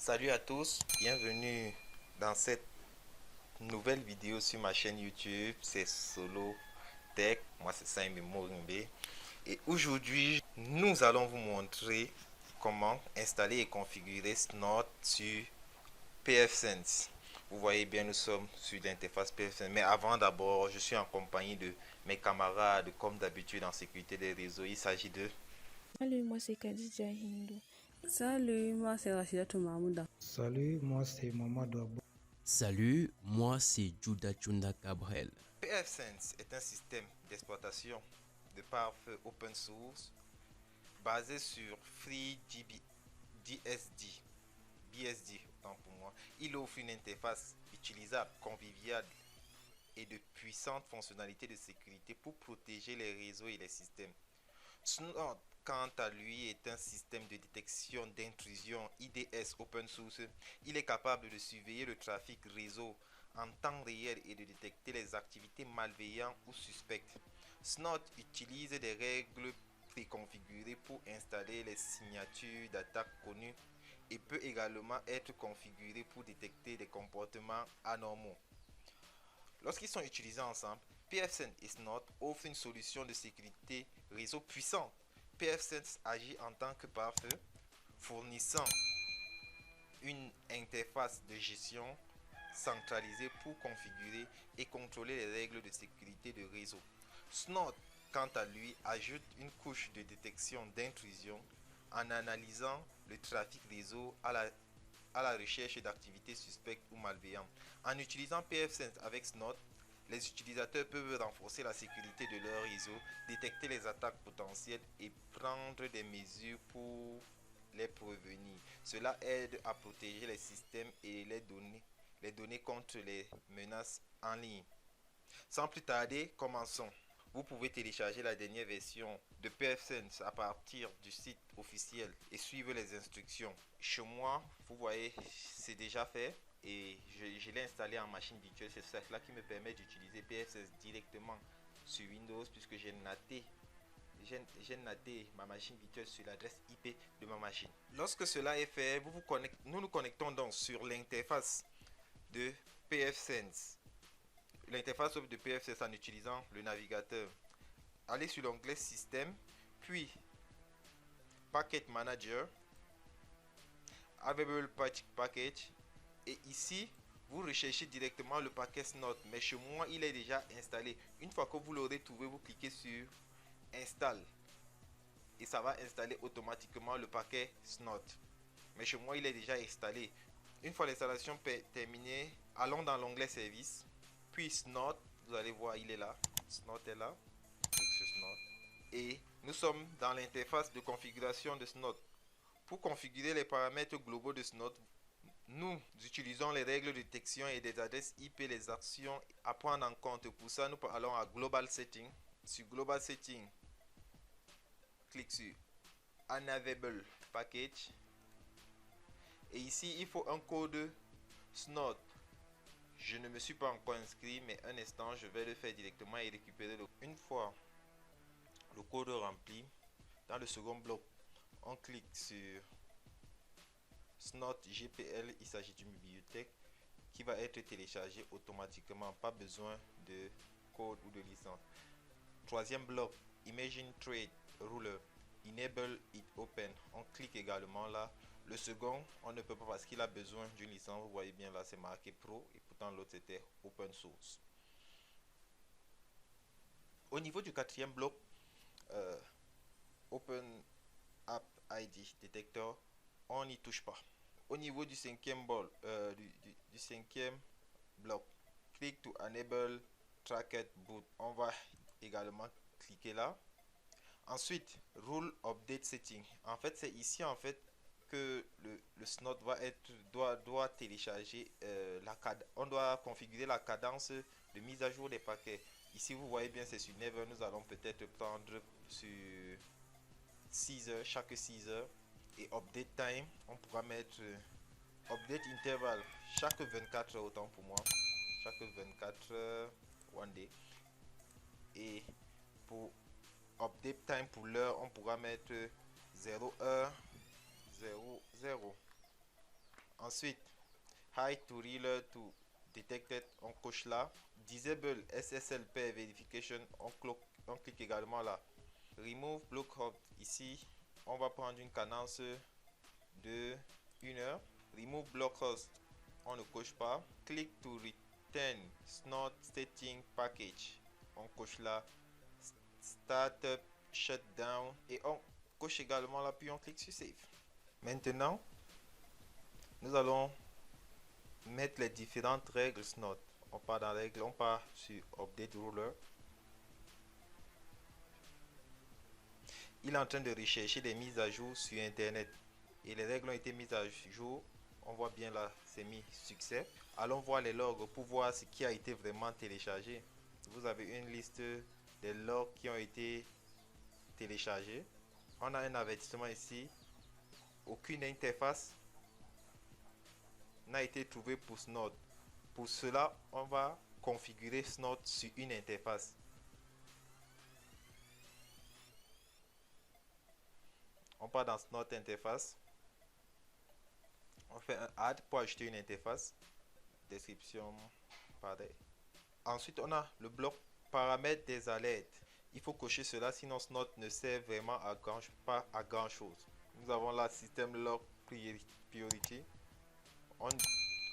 Salut à tous, bienvenue dans cette nouvelle vidéo sur ma chaîne YouTube. C'est Solo Tech, moi c'est Saïm Morimbe. Et aujourd'hui, nous allons vous montrer comment installer et configurer Snort sur pfSense. Vous voyez bien, nous sommes sur l'interface pfSense. Mais avant d'abord, je suis en compagnie de mes camarades, comme d'habitude en sécurité des réseaux. Il s'agit de... Salut, moi c'est Khadija Hindou. Salut, moi c'est Rachidatou Mahmouda. Salut, moi c'est Mamadou Abou. Salut, moi c'est Judah Chunda Gabriel. pfSense est un système d'exploitation de pare-feu open source basé sur FreeBSD, BSD autant pour moi. Il offre une interface utilisable, conviviale et de puissantes fonctionnalités de sécurité pour protéger les réseaux et les systèmes. Snort, quant à lui, est un système de détection d'intrusion IDS open source. Il est capable de surveiller le trafic réseau en temps réel et de détecter les activités malveillantes ou suspectes. Snort utilise des règles préconfigurées pour installer les signatures d'attaque connues et peut également être configuré pour détecter des comportements anormaux. Lorsqu'ils sont utilisés ensemble, pfSense et Snort offrent une solution de sécurité réseau puissante. pfSense agit en tant que pare-feu, fournissant une interface de gestion centralisée pour configurer et contrôler les règles de sécurité de réseau. Snort, quant à lui, ajoute une couche de détection d'intrusion en analysant le trafic réseau à la recherche d'activités suspectes ou malveillantes. En utilisant pfSense avec Snort, les utilisateurs peuvent renforcer la sécurité de leur réseau, détecter les attaques potentielles et prendre des mesures pour les prévenir. Cela aide à protéger les systèmes et les données contre les menaces en ligne. Sans plus tarder, commençons. Vous pouvez télécharger la dernière version de pfSense à partir du site officiel et suivre les instructions. Chez moi, vous voyez, c'est déjà fait et je l'ai installé en machine virtuelle. C'est cela qui me permet d'utiliser pfSense directement sur Windows puisque j'ai naté ma machine virtuelle sur l'adresse IP de ma machine. Lorsque cela est fait, nous nous connectons donc sur l'interface de pfSense. L'interface de pfSense en utilisant le navigateur. Allez sur l'onglet Système, puis Packet Manager, Available Package, et ici vous recherchez directement le paquet Snort, mais chez moi il est déjà installé. Une fois que vous l'aurez trouvé, vous cliquez sur Install et ça va installer automatiquement le paquet Snort, mais chez moi il est déjà installé. Une fois l'installation terminée, allons dans l'onglet Service, puis Snort, vous allez voir il est là, Snort est là, clique sur Snort et nous sommes dans l'interface de configuration de Snort. Pour configurer les paramètres globaux de Snort, nous utilisons les règles de détection et des adresses IP, les actions à prendre en compte. Pour ça, nous allons à Global Setting. Sur Global Setting, clique sur Unavailable Package. Et ici, il faut un code Snort. Je ne me suis pas encore inscrit, mais un instant, je vais le faire directement et récupérer une fois le code rempli. Dans le second bloc, on clique sur Snort GPL. Il s'agit d'une bibliothèque qui va être téléchargée automatiquement, pas besoin de code ou de licence. Troisième bloc, Imagine Trade Ruler, Enable it Open. On clique également là. Le second, on ne peut pas parce qu'il a besoin d'une licence. Vous voyez bien là, c'est marqué Pro et pourtant l'autre c'était Open Source. Au niveau du quatrième bloc, Open App ID Detector, on n'y touche pas. Au niveau du cinquième bloc, click to enable tracked boot. On va également cliquer là. Ensuite, rule update setting. En fait, c'est ici en fait que le Snort doit télécharger on doit configurer la cadence de mise à jour des paquets. Ici, vous voyez bien, c'est sur 9 heures. Nous allons peut-être prendre sur 6 heures, chaque 6 heures. Et update time, on pourra mettre update interval chaque 24 heures, autant pour moi, chaque 24 heures, one day. Et pour update time pour l'heure, on pourra mettre 0 heure 0 0. Ensuite, hide to relay to detected, on coche là. Disable SSL pair verification, on clique également là. Remove block hop, ici on va prendre une cadence de 1 heure. Remove block host, on ne coche pas. Click to return snort setting package, on coche là. Startup shutdown et on coche également là, puis on clique sur save. Maintenant, nous allons mettre les différentes règles snort. On part dans règles, on part sur update ruler. Il est en train de rechercher des mises à jour sur internet et les règles ont été mises à jour. On voit bien là, c'est mis succès. Allons voir les logs pour voir ce qui a été vraiment téléchargé. Vous avez une liste des logs qui ont été téléchargés. On a un avertissement ici. Aucune interface n'a été trouvée pour Snort. Pour cela, on va configurer Snort sur une interface. On part dans Snort interface. On fait un add pour ajouter une interface. Description, pareil. Ensuite, on a le bloc paramètres des alertes. Il faut cocher cela, sinon Snort ne sert vraiment pas à grand chose. Nous avons là système log priority.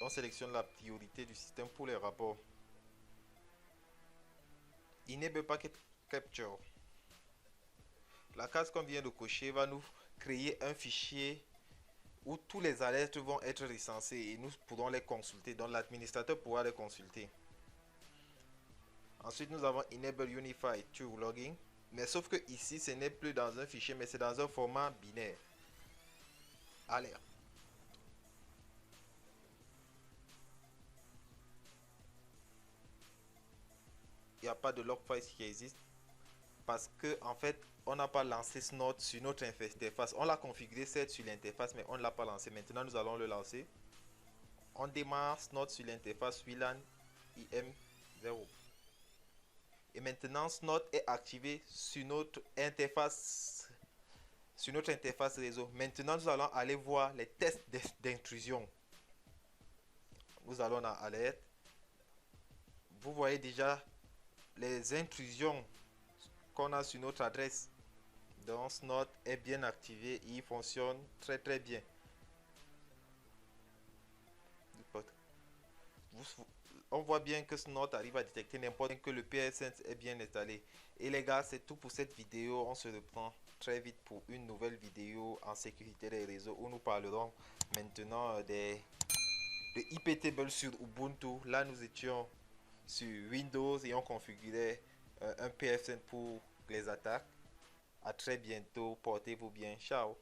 On sélectionne la priorité du système pour les rapports. Enable packet capture. La case qu'on vient de cocher va nous créer un fichier où tous les alertes vont être recensés et nous pourrons les consulter. Donc l'administrateur pourra les consulter. Ensuite, nous avons Enable Unified to Logging. Mais sauf que ici, ce n'est plus dans un fichier, mais c'est dans un format binaire. Alerte. Il n'y a pas de log file qui existe parce que en fait on n'a pas lancé Snort sur notre interface. On l'a configuré certes sur l'interface, mais on ne l'a pas lancé. Maintenant nous allons le lancer. On démarre Snort sur l'interface WLAN IM0 et maintenant Snort est activé sur notre interface réseau. Maintenant nous allons aller voir les tests d'intrusion. Nous allons à alerte. Vous voyez déjà les intrusions qu'on a sur notre adresse. Donc Snort est bien activé et il fonctionne très bien. On voit bien que Snort arrive à détecter n'importe que le PSense est bien installé. Et les gars, c'est tout pour cette vidéo. On se reprend très vite pour une nouvelle vidéo en sécurité des réseaux où nous parlerons maintenant de iptable sur Ubuntu. Là nous étions sur Windows et on configurait un PFSense pour les attaques. À très bientôt, portez-vous bien, ciao.